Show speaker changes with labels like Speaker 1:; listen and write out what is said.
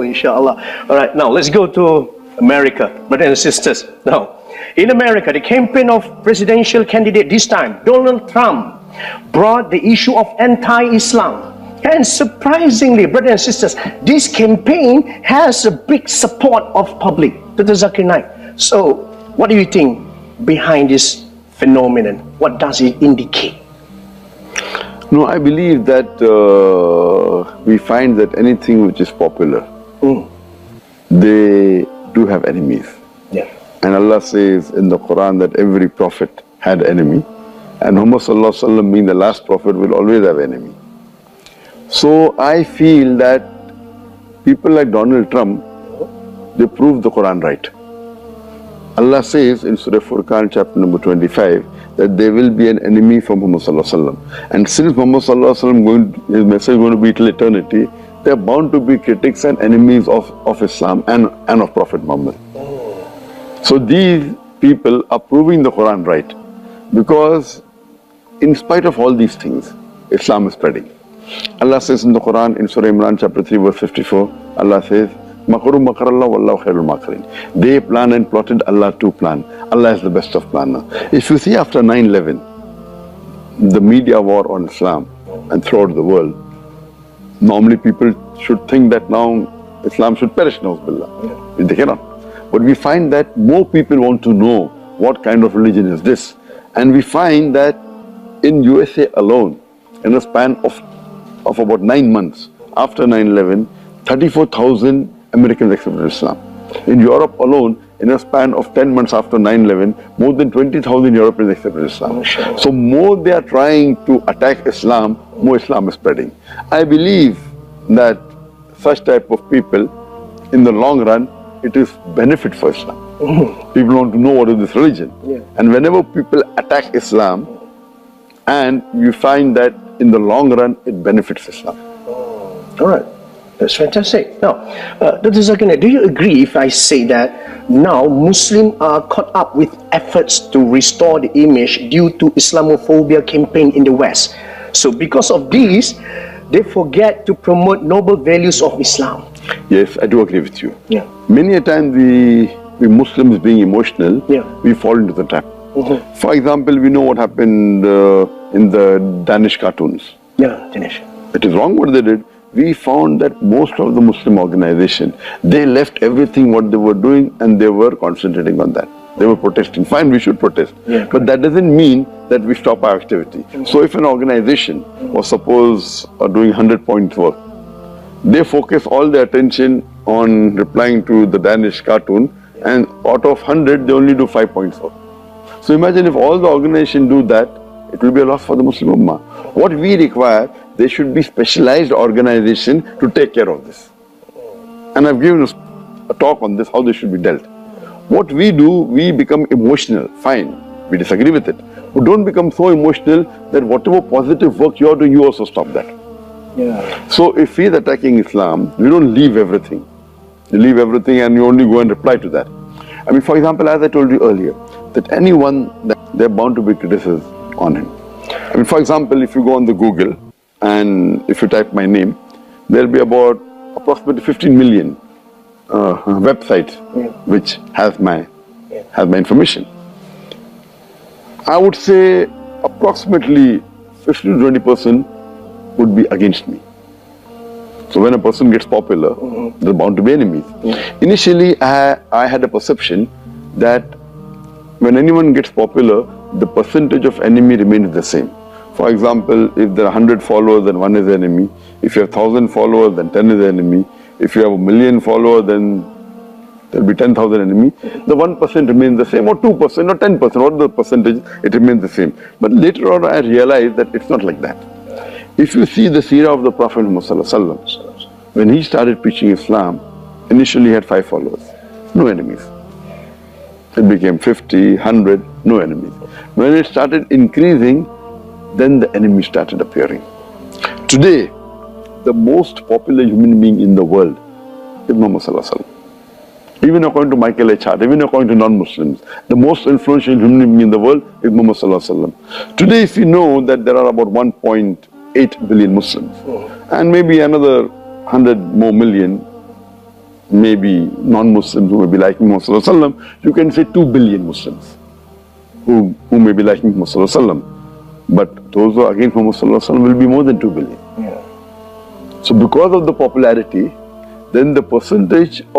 Speaker 1: inshallah. All right, now let's go to America, brothers and sisters. Now, in America, the campaign of presidential candidate this time, Donald Trump, brought the issue of anti-Islam. And surprisingly, brothers and sisters, this campaign has a big support of public. Dr. Zakir Naik. So, what do you think behind this phenomenon? What does it indicate?
Speaker 2: No, I believe that we find that anything which is popular, they do have enemies.
Speaker 1: Yeah.
Speaker 2: And Allah says in the Quran that every prophet had enemy, and Muhammad Sallallahu Alaihi Wasallam, being the last prophet, will always have enemy. So I feel that people like Donald Trump, they prove the Quran right. Allah says in Surah Furqan chapter number 25 that there will be an enemy for Muhammad Sallallahu Alaihi Wasallam. And since Muhammad Sallallahu Alaihi Wasallam, his message is going to be till eternity, they are bound to be critics and enemies of Islam and of Prophet Muhammad. So these people are proving the Quran right, because in spite of all these things, Islam is spreading. Allah says in the Quran, in Surah Imran chapter 3 verse 54, Allah says, Makaru makarallah wallahu khairul makirin. They plan and plotted, Allah to plan. Allah is the best of planner. If you see after 9/11, the media war on Islam and throughout the world, normally people should think that now Islam should perish, na'uzubillah. They cannot. But we find that more people want to know what kind of religion is this. And we find that in USA alone, in a span of about 9 months, after 9/11, 34,000 Americans accepted Islam. In Europe alone, in a span of 10 months after 9/11, more than 20,000 Europeans accepted Islam. So more they are trying to attack Islam, more Islam is spreading. I believe that such type of people, in the long run, it is benefit for Islam. People want to know what is this religion. And whenever people attack Islam, and you find that in the long run, it benefits Islam.
Speaker 1: All right. That's fantastic. Now, Dr. Zakir Naik, do you agree if I say that now Muslims are caught up with efforts to restore the image due to Islamophobia campaign in the West? So because of this, they forget to promote noble values of Islam.
Speaker 2: Yes, I do agree with you.
Speaker 1: Yeah.
Speaker 2: Many a time we Muslims being emotional, we fall into the trap. For example, we know what happened in the Danish cartoons.
Speaker 1: Yeah, Danish.
Speaker 2: It is wrong what they did. We found that most of the Muslim organization, they left everything what they were doing and they were concentrating on that. They were protesting. Fine, we should protest. But that doesn't mean that we stop our activity. So if an organization was suppose doing 100 points work, they focus all their attention on replying to the Danish cartoon, and out of 100, they only do 5 points work. So imagine if all the organization do that, it will be a loss for the Muslim Ummah. What we require, there should be specialized organization to take care of this. And I've given a talk on this, how this should be dealt. What we do, we become emotional. Fine, we disagree with it. But don't become so emotional that whatever positive work you are doing, you also stop that. So if he is attacking Islam, we don't leave everything. You leave everything and you only go and reply to that. I mean, for example, as I told you earlier, that anyone, they're bound to be criticism on him. I mean, for example, if you go on the Google and if you type my name, there'll be about approximately 15 million websites which has my information. I would say approximately 50 to 20% would be against me. So when a person gets popular, there are bound to be enemies. Initially, I had a perception that when anyone gets popular, the percentage of enemy remains the same. For example, if there are 100 followers, then 1 is enemy. If you have 1,000 followers, then 10 is enemy. If you have 1,000,000 followers, then there will be 10,000 enemy. The 1% remains the same, or 2%, or 10%, what the percentage, it remains the same. But later on, I realized that it's not like that. If you see the seerah of the Prophet Muhammad, when he started preaching Islam, initially he had 5 followers, no enemies. It became 50, 100, no enemies. When it started increasing, then the enemy started appearing. Today, the most popular human being in the world is Muhammad. Even according to Michael H. Hart, even according to non-Muslims, the most influential human being in the world is Muhammad. Today, if you know that there are about 1.8 billion Muslims, and maybe another 100 more million maybe non-Muslims who may be liking Muhammad Sallallahu Alaihi Wasallam, you can say 2 billion Muslims who may be liking Muhammad Sallallahu Alaihi Wasallam. But those who are against Muhammad Sallallahu Alaihi Wasallam will be more than 2 billion.
Speaker 1: Yeah.
Speaker 2: So because of the popularity, then the percentage of